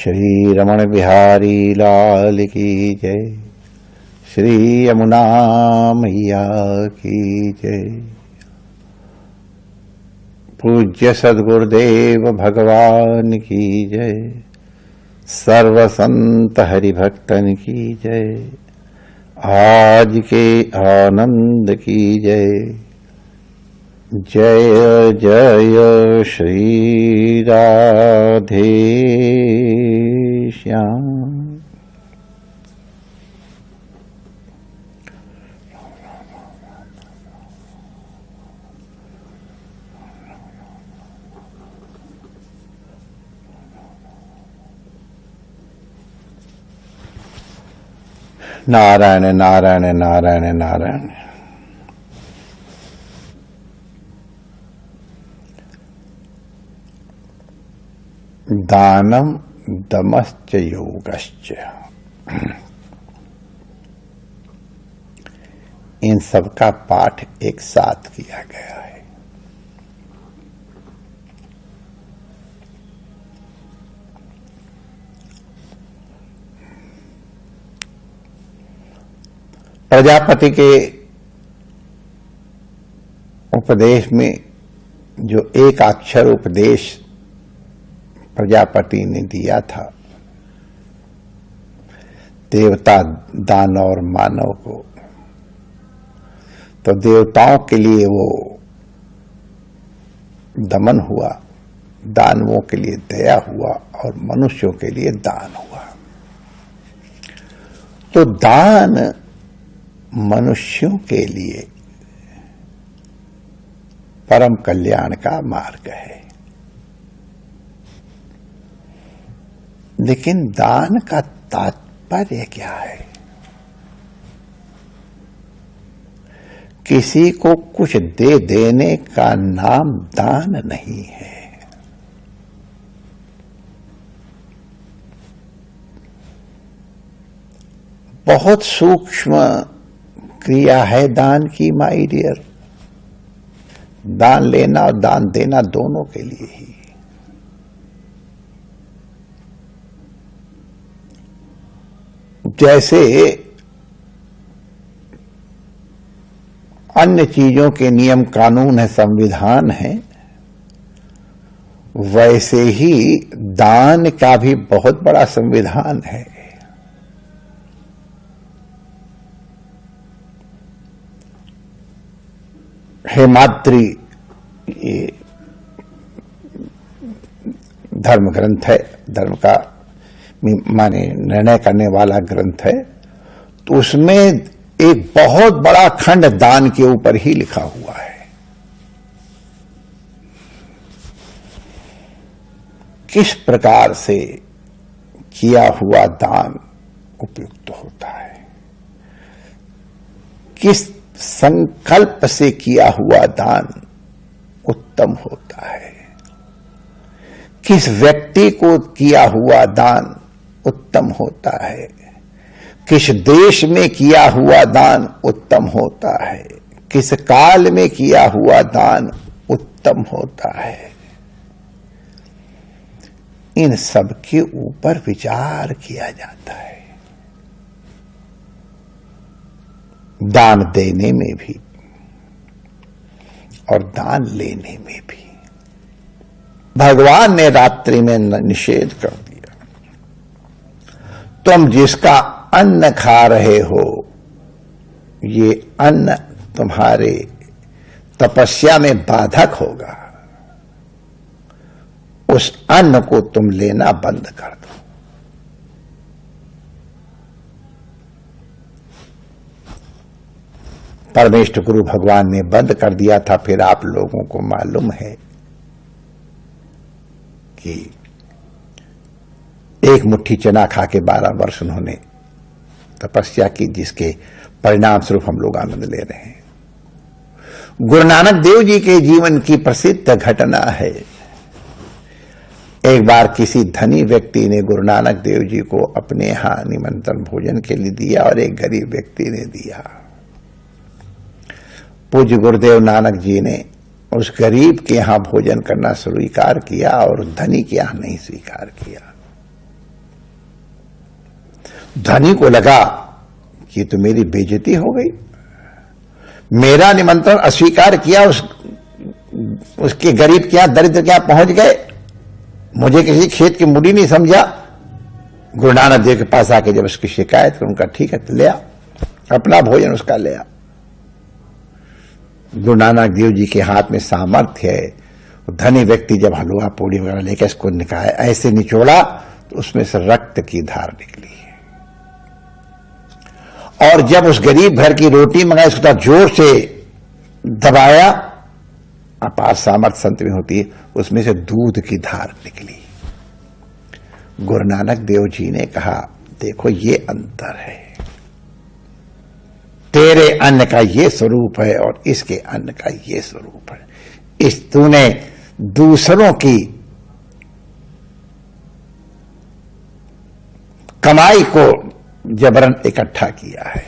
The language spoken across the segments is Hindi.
श्री रमण बिहारी लाल की जय। श्री यमुना मैया की जय। पूज्य सद्गुरुदेव भगवान की जय। सर्व संत हरिभक्तन की जय। आज के आनंद की जय। जय जय श्री राधे श्याम। नारायण नारायण नारायण नारायण। दानम दमश्च योगश्च, इन सब का पाठ एक साथ किया गया है। प्रजापति के उपदेश में जो एक अक्षर उपदेश प्रजापति ने दिया था देवता, दानव और मानव को, तो देवताओं के लिए वो दमन हुआ, दानवों के लिए दया हुआ और मनुष्यों के लिए दान हुआ। तो दान मनुष्यों के लिए परम कल्याण का मार्ग है। लेकिन दान का तात्पर्य क्या है? किसी को कुछ दे देने का नाम दान नहीं है। बहुत सूक्ष्म क्रिया है दान की माय डियर। दान लेना और दान देना दोनों के लिए ही। जैसे अन्य चीजों के नियम कानून है, संविधान है, वैसे ही दान का भी बहुत बड़ा संविधान है। हेमाद्रि ये धर्म ग्रंथ है, धर्म का माने निर्णय करने वाला ग्रंथ है। तो उसमें एक बहुत बड़ा खंड दान के ऊपर ही लिखा हुआ है। किस प्रकार से किया हुआ दान उपयुक्त होता है, किस संकल्प से किया हुआ दान उत्तम होता है, किस व्यक्ति को किया हुआ दान उत्तम होता है, किस देश में किया हुआ दान उत्तम होता है, किस काल में किया हुआ दान उत्तम होता है, इन सब के ऊपर विचार किया जाता है। दान देने में भी और दान लेने में भी। भगवान ने रात्रि में निषेध कर दिया। तुम जिसका अन्न खा रहे हो, ये अन्न तुम्हारे तपस्या में बाधक होगा, उस अन्न को तुम लेना बंद कर दो। परमेश्वर गुरु भगवान ने बंद कर दिया था। फिर आप लोगों को मालूम है कि एक मुट्ठी चना खा के 12 वर्ष उन्होंने तपस्या की, जिसके परिणाम स्वरूप हम लोग आनंद ले रहे हैं। गुरु नानक देव जी के जीवन की प्रसिद्ध घटना है। एक बार किसी धनी व्यक्ति ने गुरु नानक देव जी को अपने यहां निमंत्रण भोजन के लिए दिया और एक गरीब व्यक्ति ने दिया। पूज्य गुरुदेव नानक जी ने उस गरीब के यहां भोजन करना स्वीकार किया और धनी के यहां नहीं स्वीकार किया। धनी को लगा कि तो मेरी बेइज्जती हो गई, मेरा निमंत्रण अस्वीकार किया, उसके गरीब के यहां, दरिद्र के यहां पहुंच गए, मुझे किसी खेत की मुड़ी नहीं समझा। गुरु नानक देव के पास आके जब उसकी शिकायत कर, उनका ठीक है तो ले आ, अपना भोजन उसका ले आ। गुरु नानक देव जी के हाथ में सामर्थ्य है। धनी व्यक्ति जब हलवा पूड़ी वगैरह लेकर इसको निकाला, ऐसे निचोड़ा तो उसमें से रक्त की धार निकली। और जब उस गरीब घर की रोटी मंगाई, उसको जोर से दबाया, अपार सामर्थ्य संत में होती है, उसमें से दूध की धार निकली। गुरु नानक देव जी ने कहा, देखो ये अंतर है, तेरे अन्न का ये स्वरूप है और इसके अन्न का ये स्वरूप है। इस तूने दूसरों की कमाई को जबरन इकट्ठा किया है,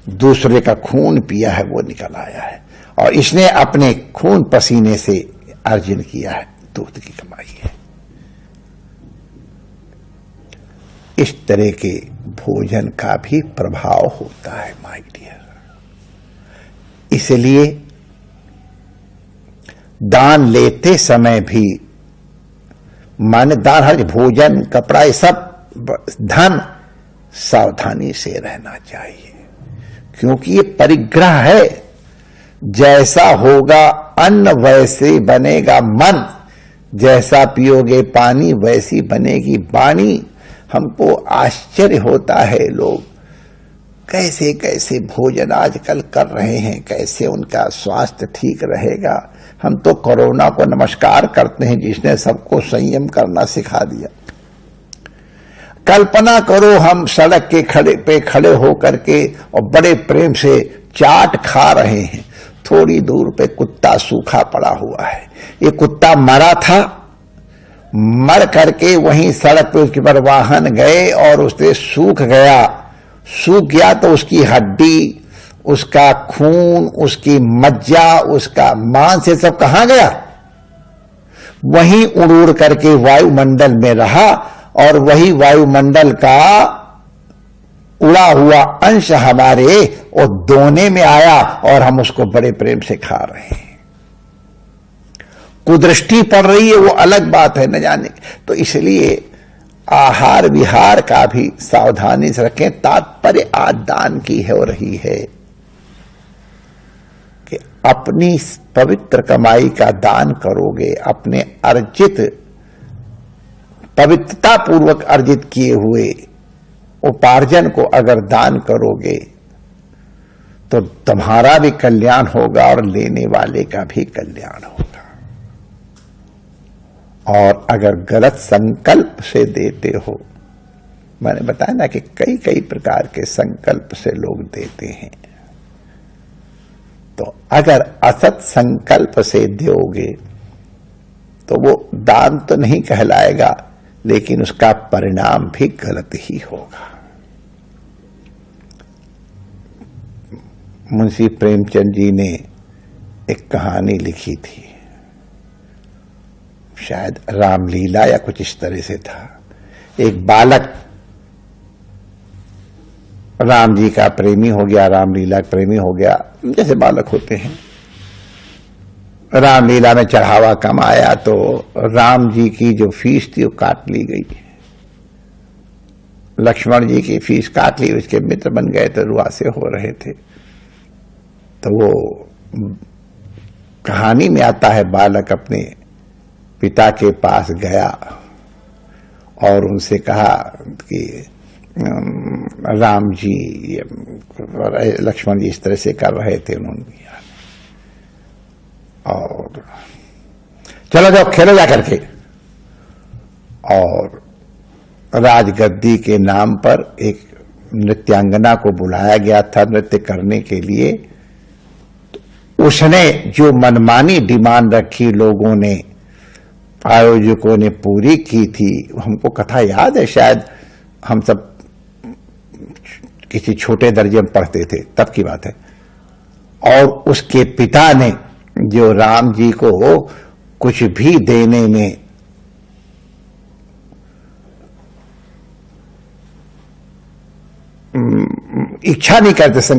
दूसरे का खून पिया है, वो निकल आया है, और इसने अपने खून पसीने से अर्जन किया है, दूध की कमाई है। इस तरह के भोजन का भी प्रभाव होता है माय डियर। इसलिए दान लेते समय भी माने दान, हर भोजन, कपड़ा, ये सब धन सावधानी से रहना चाहिए, क्योंकि ये परिग्रह है। जैसा होगा अन्न वैसे बनेगा मन, जैसा पियोगे पानी वैसी बनेगी वाणी। हमको आश्चर्य होता है, लोग कैसे कैसे भोजन आजकल कर रहे हैं, कैसे उनका स्वास्थ्य ठीक रहेगा। हम तो कोरोना को नमस्कार करते हैं, जिसने सबको संयम करना सिखा दिया। कल्पना करो, हम सड़क के खड़े होकर के और बड़े प्रेम से चाट खा रहे हैं, थोड़ी दूर पे कुत्ता सूखा पड़ा हुआ है। ये कुत्ता मरा था, मर करके वहीं सड़क पे उसके पर वाहन गए और उससे सूख गया तो उसकी हड्डी, उसका खून, उसकी मज्जा, उसका मांस, ये सब कहां गया? वहीं उड़ करके वायुमंडल में रहा, और वही वायुमंडल का उड़ा हुआ अंश हमारे और दोने में आया, और हम उसको बड़े प्रेम से खा रहे हैं। कुदृष्टि पड़ रही है, वो अलग बात है, न जाने। तो इसलिए आहार विहार का भी सावधानी से रखें। तात्पर्य आज दान की हो रही है कि अपनी पवित्र कमाई का दान करोगे, अपने अर्जित, पवित्रता पूर्वक अर्जित किए हुए उपार्जन को अगर दान करोगे तो तुम्हारा भी कल्याण होगा और लेने वाले का भी कल्याण होगा। और अगर गलत संकल्प से देते हो, मैंने बताया ना कि कई कई प्रकार के संकल्प से लोग देते हैं, तो अगर असत संकल्प से दोगे तो वो दान तो नहीं कहलाएगा, लेकिन उसका परिणाम भी गलत ही होगा। मुंशी प्रेमचंद जी ने एक कहानी लिखी थी, शायद रामलीला या कुछ इस तरह से था। एक बालक राम जी का प्रेमी हो गया, रामलीला प्रेमी हो गया, जैसे बालक होते हैं। रामलीला में चढ़ावा कम आया तो राम जी की जो फीस थी वो काट ली गई। लक्ष्मण जी की फीस काट ली, उसके मित्र बन गए तो रुआसे हो रहे थे। तो वो कहानी में आता है, बालक अपने पिता के पास गया और उनसे कहा कि राम जी, लक्ष्मण जी इस तरह से कर रहे थे, उन्होंने और चलो जाओ खेलो जा करके। और राजगद्दी के नाम पर एक नृत्यांगना को बुलाया गया था नृत्य करने के लिए। उसने जो मनमानी डिमांड रखी, लोगों ने, आयोजकों ने पूरी की थी। हमको कथा याद है, शायद हम सब किसी छोटे दर्जे में पढ़ते थे, तब की बात है। और उसके पिता ने जो राम जी को कुछ भी देने में इच्छा नहीं करते।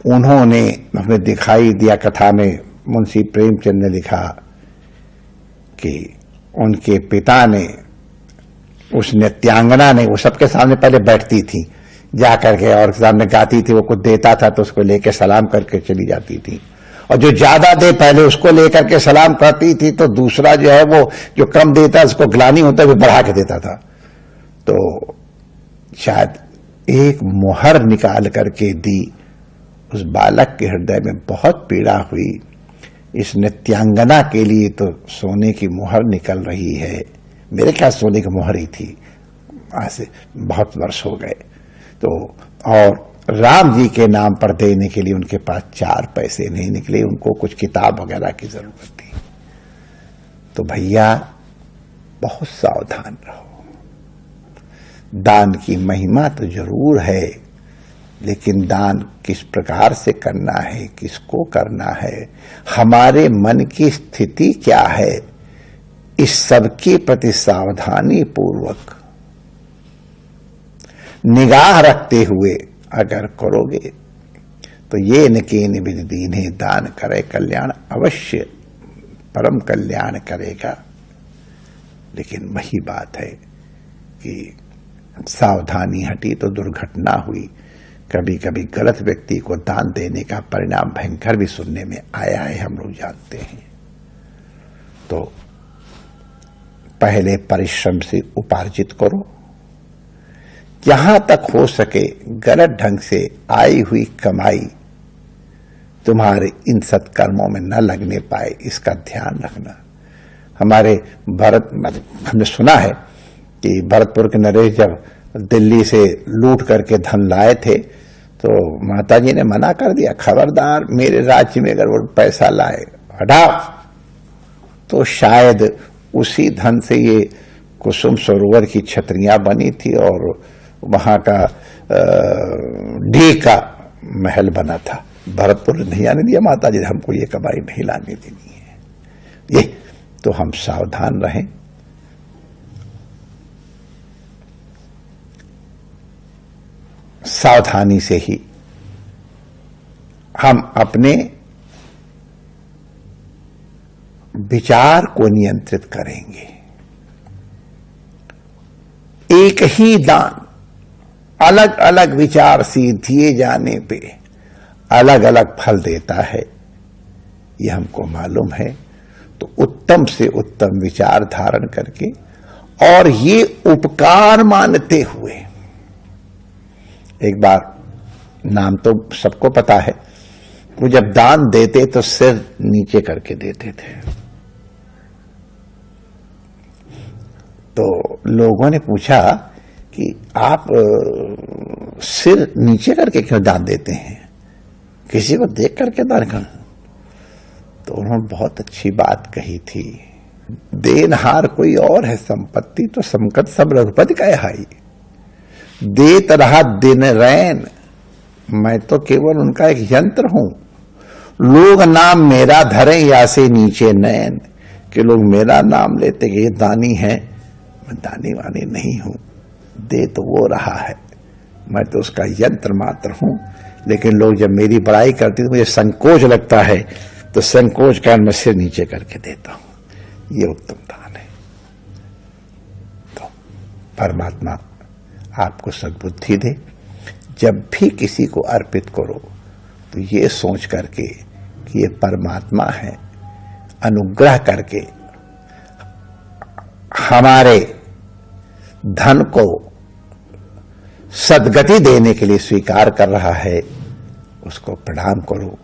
उन्होंने हमें दिखाई दिया कथा में, मुंशी प्रेमचंद ने लिखा कि उनके पिता ने, उस नृत्यांगना ने, वो सबके सामने पहले बैठती थी जा करके और सामने गाती थी, वो कुछ देता था तो उसको लेके सलाम करके चली जाती थी, और जो ज्यादा दे पहले उसको लेकर के सलाम करती थी, तो दूसरा जो है वो जो कम देता उसको ग्लानि होता वो बढ़ा के देता था। तो शायद एक मुहर निकाल करके दी, उस बालक के हृदय में बहुत पीड़ा हुई। इस नृत्यांगना के लिए तो सोने की मुहर निकल रही है, मेरे ख्याल सोने की मुहर ही थी, आज से बहुत वर्ष हो गए। तो और राम जी के नाम पर देने के लिए उनके पास 4 पैसे नहीं निकले, उनको कुछ किताब वगैरह की जरूरत थी। तो भैया बहुत सावधान रहो। दान की महिमा तो जरूर है, लेकिन दान किस प्रकार से करना है, किसको करना है, हमारे मन की स्थिति क्या है, इस सब के प्रति सावधानी पूर्वक निगाह रखते हुए अगर करोगे तो ये न केन विधि दीन्हे, दान करे कल्याण अवश्य परम कल्याण करेगा। लेकिन वही बात है कि सावधानी हटी तो दुर्घटना हुई। कभी कभी गलत व्यक्ति को दान देने का परिणाम भयंकर भी सुनने में आया है, हम लोग जानते हैं। तो पहले परिश्रम से उपार्जित करो, जहां तक हो सके गलत ढंग से आई हुई कमाई तुम्हारे इन सत्कर्मों में न लगने पाए, इसका ध्यान रखना। हमारे हमने सुना है कि भरतपुर के नरेश जब दिल्ली से लूट करके धन लाए थे तो माताजी ने मना कर दिया, खबरदार मेरे राज्य में अगर वो पैसा लाए हटाओ। तो शायद उसी धन से ये कुसुम सरोवर की छतरियां बनी थी और वहां का डी का महल बना था। भरतपुर नहीं आने दिया माताजी ने, हमको ये कमाई नहीं लाने देनी है। ये तो हम सावधान रहें। सावधानी से ही हम अपने विचार को नियंत्रित करेंगे। एक ही दान अलग अलग विचार से दिए जाने पे अलग अलग फल देता है, यह हमको मालूम है। तो उत्तम से उत्तम विचार धारण करके और ये उपकार मानते हुए, एक बार नाम तो सबको पता है, वो जब दान देते तो सिर नीचे करके देते थे। तो लोगों ने पूछा कि आप सिर नीचे करके क्यों दान देते हैं, किसी को देख करके दान कर। तो उन्होंने बहुत अच्छी बात कही थी, देनहार कोई और है, संपत्ति तो संकट सब रघुपति का हाई। देत रहा दिन रैन, मैं तो केवल उनका एक यंत्र हूं। लोग नाम मेरा धरे या से नीचे नैन, कि लोग मेरा नाम लेते कि ये दानी है, मैं दानी वानी नहीं हूं। दे तो वो रहा है, मैं तो उसका यंत्र मात्र हूं। लेकिन लोग जब मेरी बड़ाई करते तो मुझे संकोच लगता है, तो संकोच कारण मैं सिर नीचे करके देता हूं। ये उत्तम दान है। तो परमात्मा आपको सद्बुद्धि दे। जब भी किसी को अर्पित करो तो ये सोच करके कि ये परमात्मा है, अनुग्रह करके हमारे धन को सद्गति देने के लिए स्वीकार कर रहा है, उसको प्रणाम करो,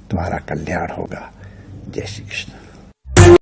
तुम्हारा कल्याण होगा। जय श्री कृष्ण।